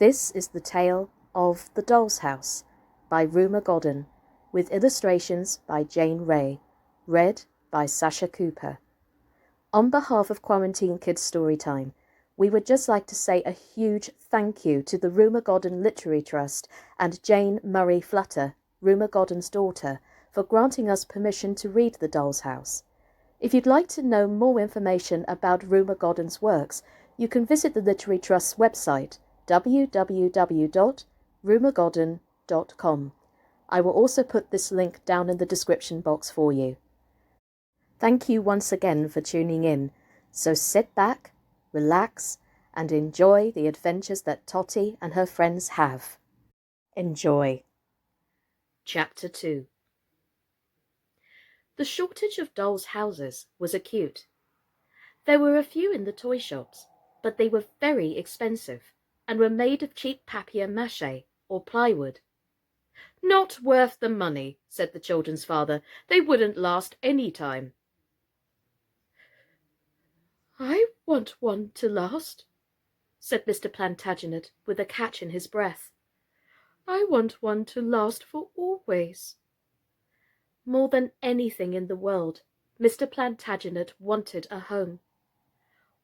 This is the tale of The Doll's House by Rumer Godden, with illustrations by Jane Ray, read by Sascha Cooper. On behalf of Quarantine Kids Storytime, we would just like to say a huge thank you to the Rumer Godden Literary Trust and Jane Murray Flutter, Rumer Godden's daughter, for granting us permission to read The Doll's House. If you'd like to know more information about Rumer Godden's works, you can visit the Literary Trust's website, www.rumergodden.com. I will also put this link down in the description box for you. Thank you once again for tuning in, so sit back, relax, and enjoy the adventures that Totty and her friends have. Enjoy. Chapter 2. The shortage of dolls' houses was acute. There were a few in the toy shops, but they were very expensive and were made of cheap papier-mâché or plywood. "Not worth the money," said the children's father. "They wouldn't last any time." "I want one to last," said Mr. Plantagenet with a catch in his breath. "I want one to last for always." More than anything in the world, Mr. Plantagenet wanted a home.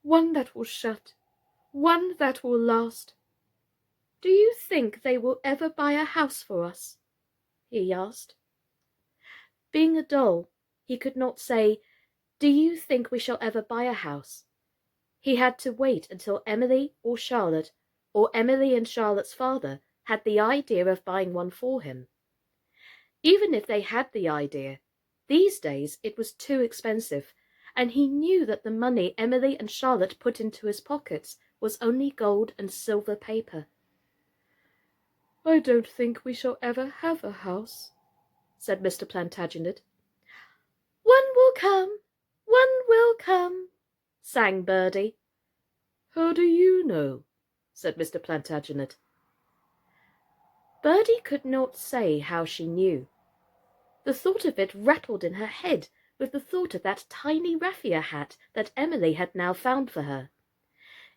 "One that will shut, one that will last. Do you think they will ever buy a house for us?" he asked. Being a doll, he could not say, "Do you think we shall ever buy a house?" He had to wait until Emily or Charlotte, or Emily and Charlotte's father, had the idea of buying one for him. Even if they had the idea, these days it was too expensive, and he knew that the money Emily and Charlotte put into his pockets was only gold and silver paper. "I don't think we shall ever have a house," said Mr. Plantagenet. "One will come, one will come," sang Birdie. "How do you know?" said Mr. Plantagenet. Birdie could not say how she knew. The thought of it rattled in her head with the thought of that tiny raffia hat that Emily had now found for her.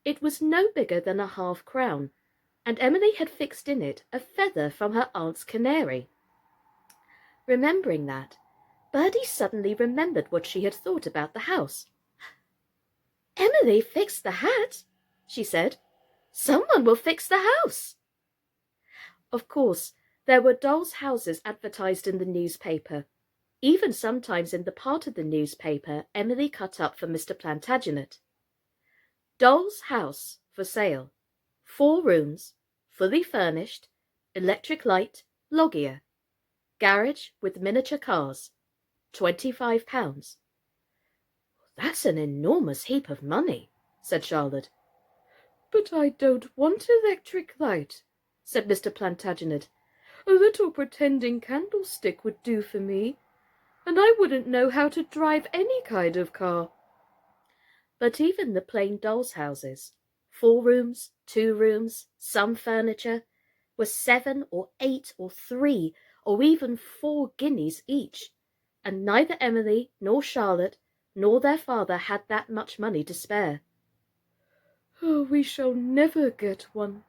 It was no bigger than a half-crown, and Emily had fixed in it a feather from her aunt's canary. Remembering that, Birdie suddenly remembered what she had thought about the house. "Emily fixed the hat," she said. "Someone will fix the house." Of course, there were dolls' houses advertised in the newspaper, even sometimes in the part of the newspaper Emily cut up for Mr. Plantagenet. "Doll's house for sale. 4 rooms, fully furnished, electric light, loggia. Garage with miniature cars. £25. "That's an enormous heap of money," said Charlotte. "But I don't want electric light," said Mr. Plantagenet. "A little pretending candlestick would do for me, and I wouldn't know how to drive any kind of car." But even the plain dolls' houses, 4 rooms, 2 rooms, some furniture, were 7 or 8 or 3 or even 4 guineas each, and neither Emily nor Charlotte nor their father had that much money to spare. "Oh, we shall never get one,"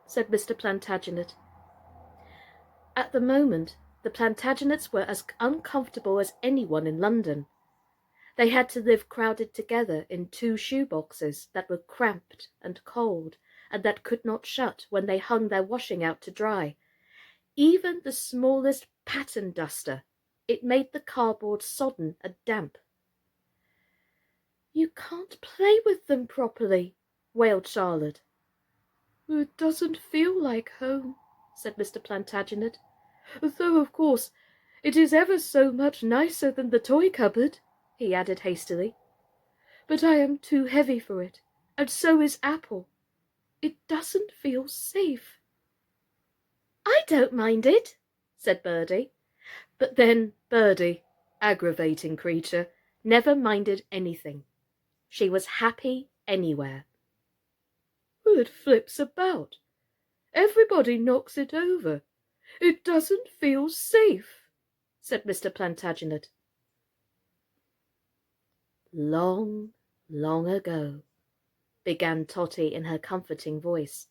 said Mr. Plantagenet. At the moment, the Plantagenets were as uncomfortable as anyone in London. They had to live crowded together in 2 shoe-boxes that were cramped and cold, and that could not shut when they hung their washing out to dry. Even the smallest pattern duster, it made the cardboard sodden and damp. "You can't play with them properly," wailed Charlotte. "It doesn't feel like home," said Mr. Plantagenet, "though, of course, it is ever so much nicer than the toy cupboard," he added hastily. "But I am too heavy for it, and so is Apple. It doesn't feel safe." "I don't mind it," said Birdie. But then Birdie, aggravating creature, never minded anything. She was happy anywhere. "It flips about. Everybody knocks it over. It doesn't feel safe," said Mr. Plantagenet. "Long, long ago," began Totty in her comforting voice,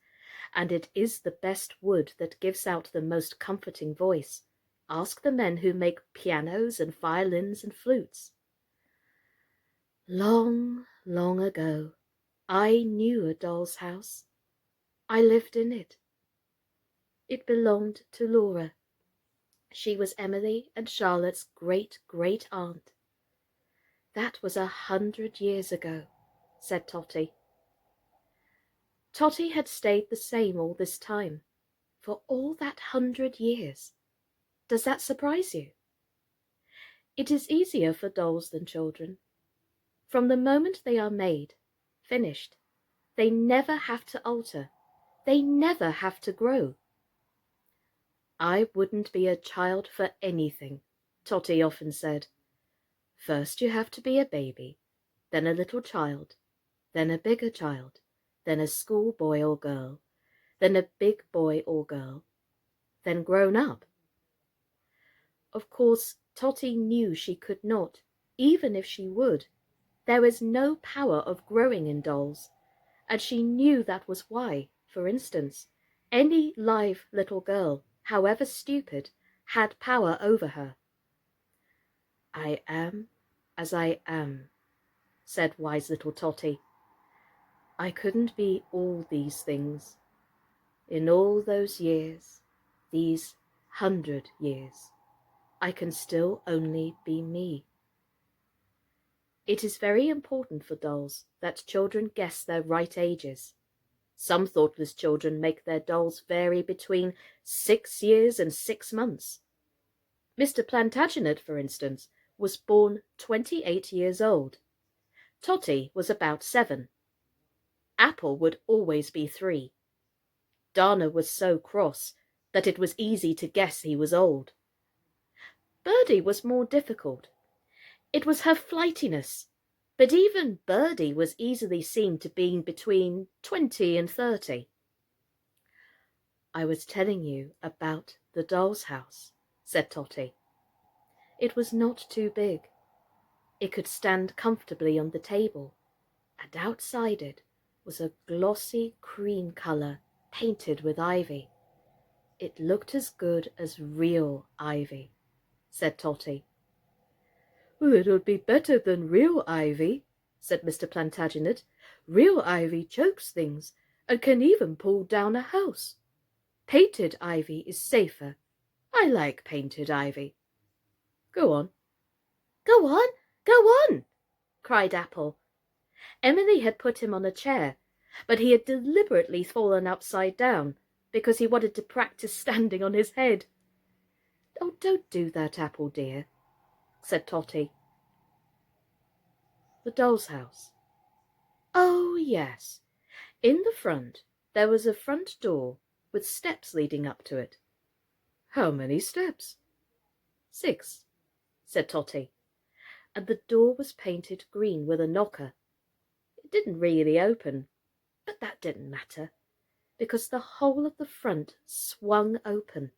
and it is the best wood that gives out the most comforting voice. Ask the men who make pianos and violins and flutes. Long, long ago, I knew a doll's house. I lived in it. It belonged to Laura. She was Emily and Charlotte's great-great-aunt. That was 100 years ago, said Totty. Totty had stayed the same all this time, for all that 100 years. Does that surprise you? It is easier for dolls than children. From the moment they are made, finished, they never have to alter. They never have to grow. I wouldn't be a child for anything, Totty often said. First you have to be a baby, then a little child, then a bigger child, then a schoolboy or girl, then a big boy or girl, then grown up. Of course, Totty knew she could not, even if she would. There is no power of growing in dolls, and she knew that was why, for instance, any live little girl, however stupid, had power over her. I am as I am, said wise little Totty. I couldn't be all these things. In all those years, these 100 years, I can still only be me. It is very important for dolls that children guess their right ages. Some thoughtless children make their dolls vary between 6 years and 6 months. Mr. Plantagenet, for instance, was born 28 years old. Totty was about 7. Apple would always be 3. Dana was so cross that it was easy to guess he was old. Birdie was more difficult. It was her flightiness, but even Birdie was easily seen to be between 20 and 30. I was telling you about the doll's house, said Totty. It was not too big. It could stand comfortably on the table, and outside it was a glossy cream colour painted with ivy. It looked as good as real ivy, said Totty. Well, it would be better than real ivy, said Mr. Plantagenet. Real ivy chokes things and can even pull down a house. Painted ivy is safer. I like painted ivy. Go on. Go on, go on, cried Apple. Emily had put him on a chair, but he had deliberately fallen upside down because he wanted to practice standing on his head. Oh, don't do that, Apple dear, said Totty. The doll's house. Oh, yes. In the front there was a front door with steps leading up to it. How many steps? 6, said Totty, and the door was painted green with a knocker. It didn't really open, but that didn't matter, because the whole of the front swung open,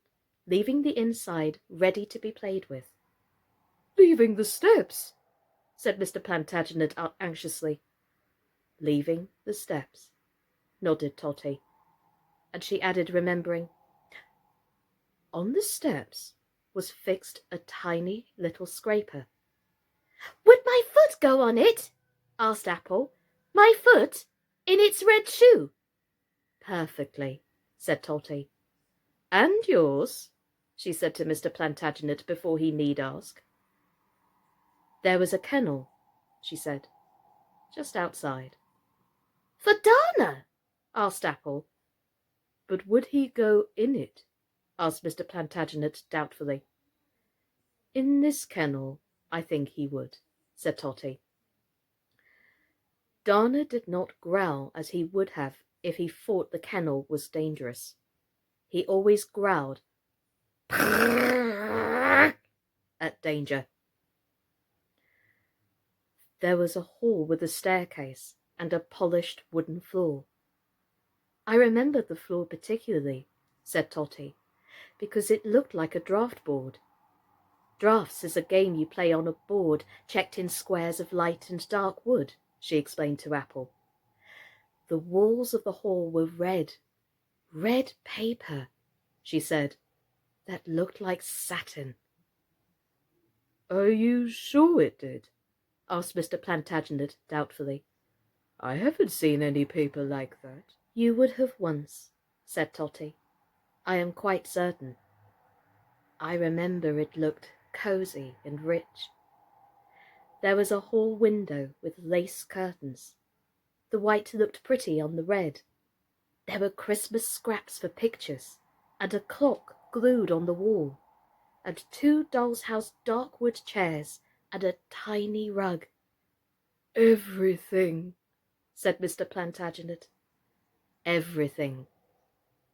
leaving the inside ready to be played with. Leaving the steps, said Mr. Plantagenet anxiously. Leaving the steps, nodded Totty, and she added, remembering, on the steps was fixed a tiny little scraper. Would my foot go on it? Asked Apple. My foot? In its red shoe? Perfectly, said Totty. And yours? She said to Mr. Plantagenet before he need ask. There was a kennel, she said, just outside. For Dana? Asked Apple. But would he go in it? Asked Mr. Plantagenet doubtfully. In this kennel, I think he would, said Totty. Dana did not growl as he would have if he thought the kennel was dangerous. He always growled at danger. There was a hall with a staircase and a polished wooden floor. I remembered the floor particularly, said Totty, because it looked like a draught board. Draughts is a game you play on a board checked in squares of light and dark wood, she explained to Apple. The walls of the hall were red, Red paper, she said, that looked like satin. Are you sure it did? Asked Mr. Plantagenet doubtfully. I haven't seen any paper like that. You would have once, said Totty. I am quite certain. I remember it looked cosy and rich. There was a hall window with lace curtains. The white looked pretty on the red. There were Christmas scraps for pictures, and a clock glued on the wall, and 2 doll's house dark wood chairs, and a tiny rug. Everything, said Mr. Plantagenet. Everything.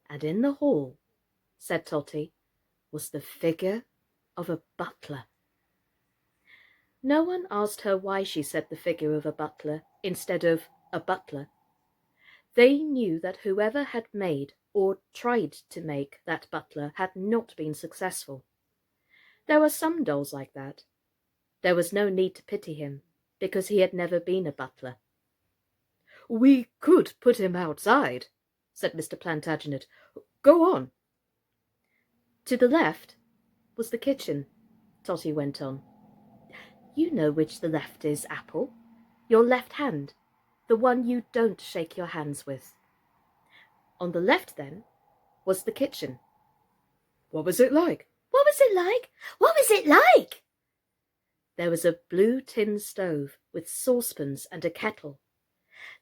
And in the hall, said Totty, was the figure of a butler. No one asked her why she said the figure of a butler instead of a butler. They knew that whoever had made or tried to make that butler had not been successful. There were some dolls like that. There was no need to pity him, because he had never been a butler. We could put him outside, said Mr. Plantagenet. Go on. To the left was the kitchen, Totty went on. You know which the left is, Apple. Your left hand, the one you don't shake your hands with. On the left, then, was the kitchen. What was it like? What was it like? What was it like? There was a blue tin stove with saucepans and a kettle.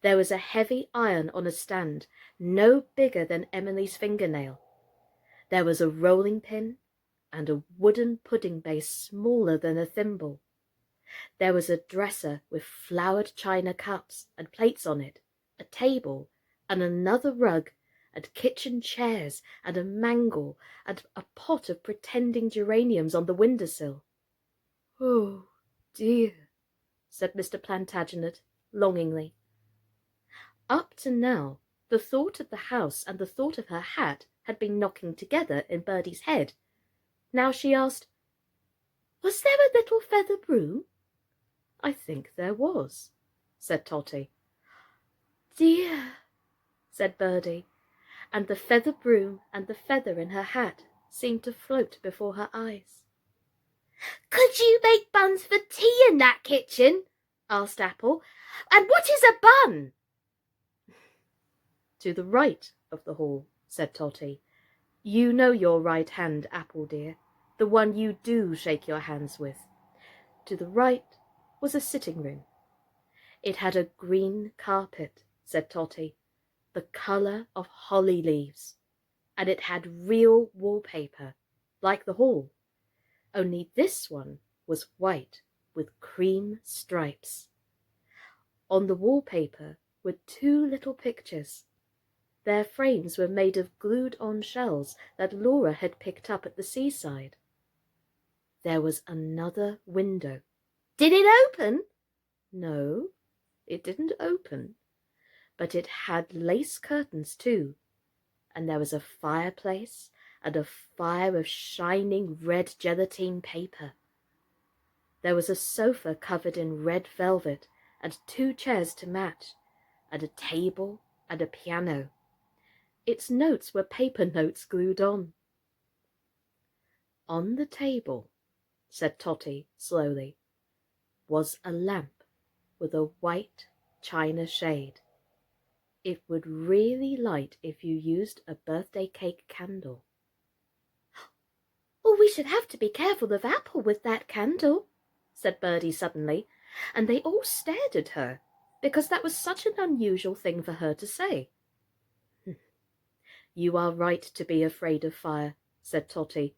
There was a heavy iron on a stand, no bigger than Emily's fingernail. There was a rolling pin and a wooden pudding base smaller than a thimble. There was a dresser with flowered china cups and plates on it, a table and another rug, and kitchen chairs and a mangle and a pot of pretending geraniums on the window-sill. Oh, dear, said Mr. Plantagenet longingly. Up to now, the thought of the house and the thought of her hat had been knocking together in Birdie's head. Now she asked, Was there a little feather broom? I think there was, said Totty. Dear, said Birdie, and the feather broom and the feather in her hat seemed to float before her eyes. Could you make buns for tea in that kitchen? Asked Apple. And what is a bun? To the right of the hall, said Totty. You know your right hand, Apple dear, the one you do shake your hands with. To the right was a sitting room. It had a green carpet, said Totty, the colour of holly leaves, and it had real wallpaper, like the hall, only this one was white with cream stripes. On the wallpaper were 2 little pictures. Their frames were made of glued-on shells that Laura had picked up at the seaside. There was another window. Did it open? No, it didn't open, but it had lace curtains too, and there was a fireplace and a fire of shining red gelatine paper. There was a sofa covered in red velvet and 2 chairs to match, and a table and a piano. Its notes were paper notes glued on. On the table, said Totty slowly, was a lamp with a white china shade. It would really light if you used a birthday cake candle. Oh, we should have to be careful of Apple with that candle, said Birdie suddenly, and they all stared at her, because that was such an unusual thing for her to say. You are right to be afraid of fire, said Totty.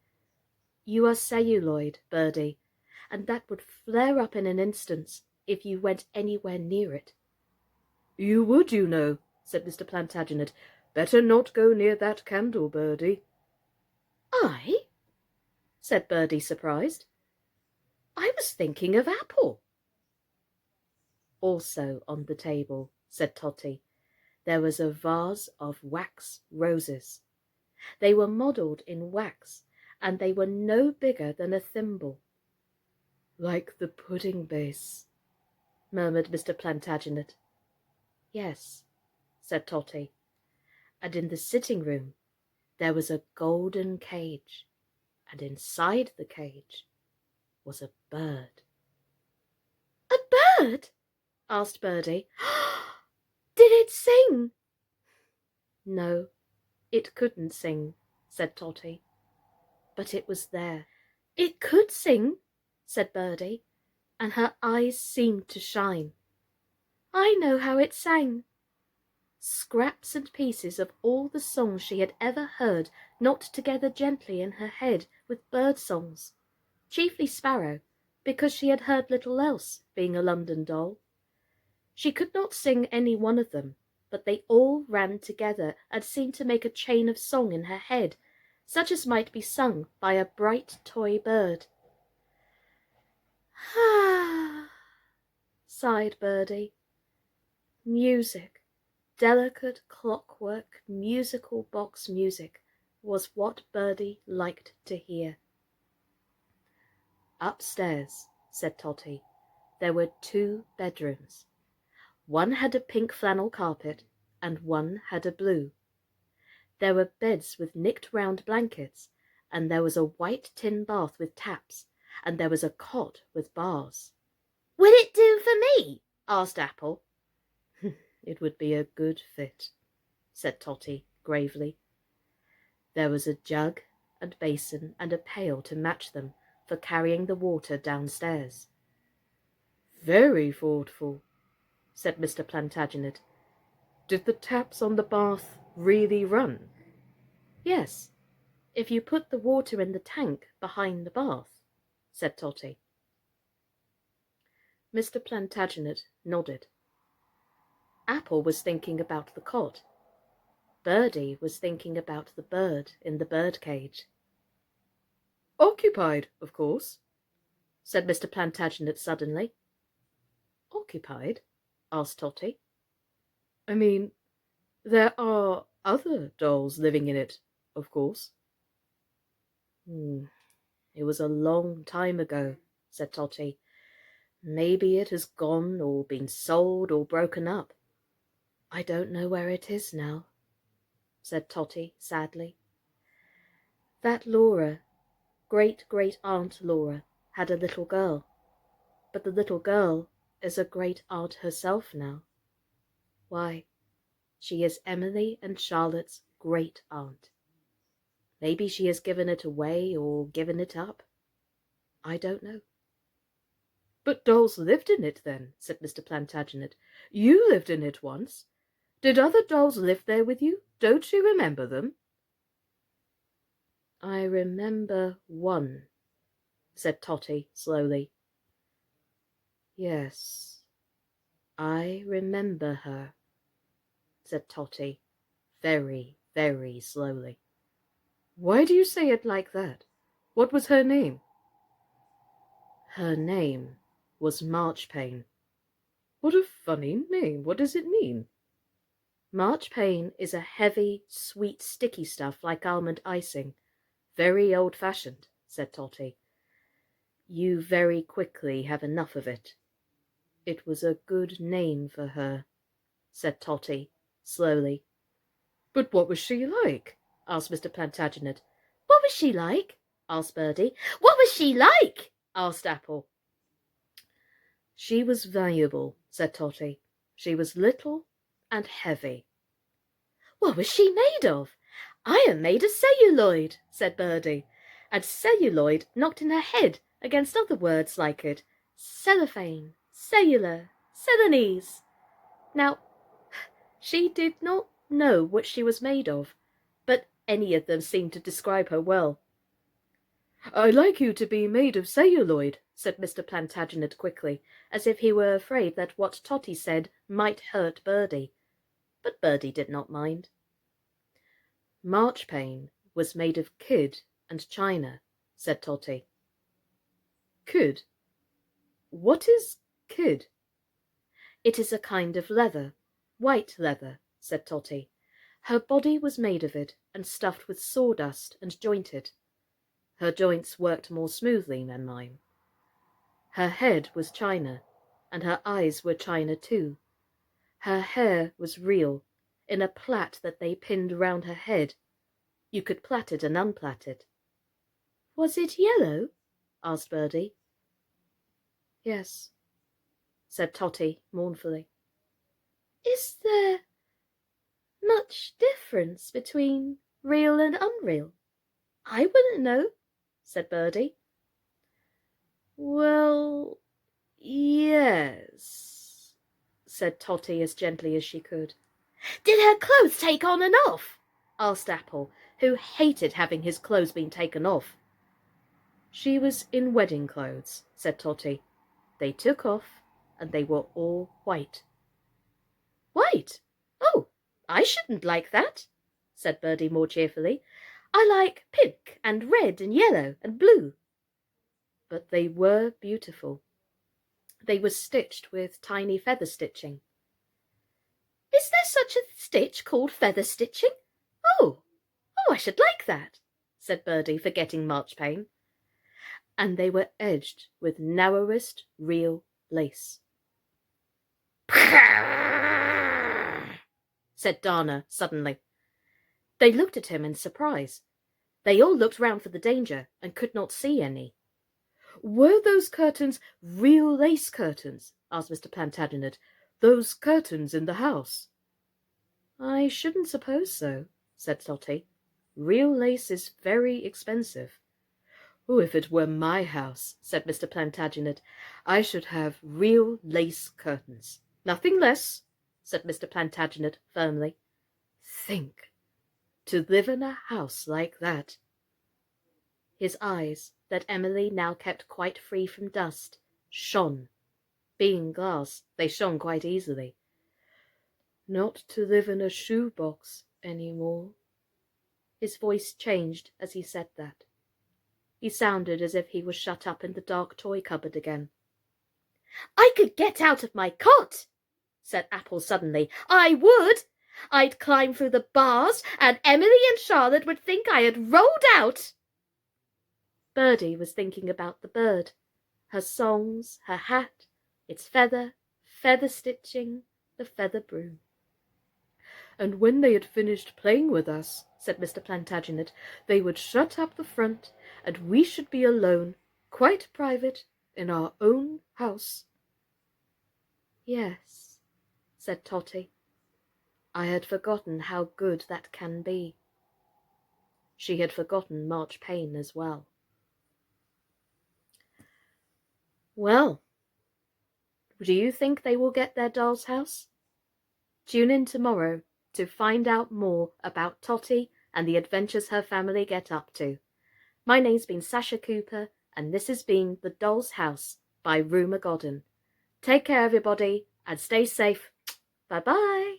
You are celluloid, Birdie, and that would flare up in an instant if you went anywhere near it. You would, you know, said Mr. Plantagenet. Better not go near that candle, Birdie. I? Said Birdie, surprised. I was thinking of Apple. Also on the table, said Totty, there was a vase of wax roses. They were modelled in wax, and they were no bigger than a thimble. Like the pudding base, murmured Mr. Plantagenet. Yes, said Totty, and in the sitting room there was a golden cage, and inside the cage was a bird. "A bird?" asked Birdie. "Did it sing?" "No, it couldn't sing," said Totty, "but it was there." "It could sing," said Birdie, and her eyes seemed to shine. "I know how it sang." Scraps and pieces of all the songs she had ever heard knocked together gently in her head with bird songs, chiefly sparrow, because she had heard little else, being a London doll. She could not sing any one of them, but they all ran together and seemed to make a chain of song in her head, such as might be sung by a bright toy bird. "Ah," sighed Birdie. Music, delicate clockwork, musical box music, was what Birdie liked to hear. Upstairs, said Totty, there were 2 bedrooms. One had a pink flannel carpet, and one had a blue. There were beds with nicked round blankets, and there was a white tin bath with taps, and there was a cot with bars. "Will it do for me?" asked Apple. "It would be a good fit," said Totty gravely. There was a jug and basin and a pail to match them for carrying the water downstairs. "Very thoughtful," said Mr. Plantagenet. "Did the taps on the bath really run?" "Yes, if you put the water in the tank behind the bath," said Totty. Mr. Plantagenet nodded. Apple was thinking about the cot. Birdie was thinking about the bird in the bird cage. "Occupied, of course," said Mr. Plantagenet suddenly. "Occupied?" asked Totty. "I mean, there are other dolls living in it, of course." "It was a long time ago," said Totty. "Maybe it has gone or been sold or broken up. I don't know where it is now," said Totty sadly. That Laura, great-great-aunt Laura, had a little girl, but the little girl is a great-aunt herself now. Why, she is Emily and Charlotte's great-aunt. Maybe she has given it away or given it up. I don't know. "But dolls lived in it then," said Mr. Plantagenet. "You lived in it once. Did other dolls live there with you? Don't you remember them?" "I remember one," said Totty slowly. "Yes, I remember her," said Totty very, very slowly. "Why do you say it like that? What was her name?" "Her name was Marchpane." "What a funny name. What does it mean?" "Marchpane is a heavy, sweet, sticky stuff like almond icing. Very old-fashioned," said Totty. "You very quickly have enough of it." "It was a good name for her," said Totty slowly. "But what was she like?" asked Mr. Plantagenet. "What was she like?" asked Birdie. "What was she like?" asked Apple. "She was valuable," said Totty. "She was little and heavy." "What was she made of?" "I am made of celluloid," said Birdie, and celluloid knocked in her head against other words like it. Cellophane, cellular, Celanese. Now, she did not know what she was made of, but any of them seemed to describe her well. "I like you to be made of celluloid," said Mr. Plantagenet quickly, as if he were afraid that what Totty said might hurt Birdie. But Birdie did not mind. "Marchpane was made of kid and china," said Totty. "Kid? What is kid?" "It is a kind of leather, white leather," said Totty. "Her body was made of it and stuffed with sawdust and jointed. Her joints worked more smoothly than mine. Her head was china, and her eyes were china too. Her hair was real. in a plait that they pinned round her head. You could plait it and unplait it. Was it yellow? asked Birdie. Yes, said Totty mournfully. Is there much difference between real and unreal? I wouldn't know, said Birdie. Well, yes, said Totty as gently as she could. Did her clothes take on and off? asked Apple, who hated having his clothes being taken off. She was in wedding clothes, said Totty. They took off, and they were all white. White? Oh, I shouldn't like that, said Birdie more cheerfully. I like pink and red and yellow and blue. But they were beautiful. They were stitched with tiny feather stitching. Is there such a stitch called feather stitching? Oh, I should like that, said Birdie, forgetting Marchpane. And they were edged with narrowest real lace. said Dana suddenly. They looked at him in surprise. They all looked round for the danger and could not see any. Were those curtains real lace curtains? asked Mr. Plantagenet. Those curtains in the house? I shouldn't suppose so, said Totty. Real lace is very expensive. Oh, if it were my house, said Mr. Plantagenet, I should have real lace curtains. Nothing less, said Mr. Plantagenet firmly. Think, to live in a house like that. His eyes, that Emily now kept quite free from dust, shone. Being glass, they shone quite easily. Not to live in a shoe-box any more. His voice changed as he said that. He sounded as if he was shut up in the dark toy cupboard again. I could get out of my cot, said Apple suddenly. I would. I'd climb through the bars, and Emily and Charlotte would think I had rolled out. Birdie was thinking about the bird, her songs, her hat, its feather stitching, the feather broom. And when they had finished playing with us, said Mr. Plantagenet, they would shut up the front, and we should be alone, quite private, in our own house. Yes, said Totty. I had forgotten how good that can be. She had forgotten Marchpane as well. Well, do you think they will get their doll's house? Tune in tomorrow to find out more about Totty and the adventures her family get up to. My name's been Sascha Cooper, and this has been The Doll's House by Rumer Godden. Take care, everybody, and stay safe. Bye-bye.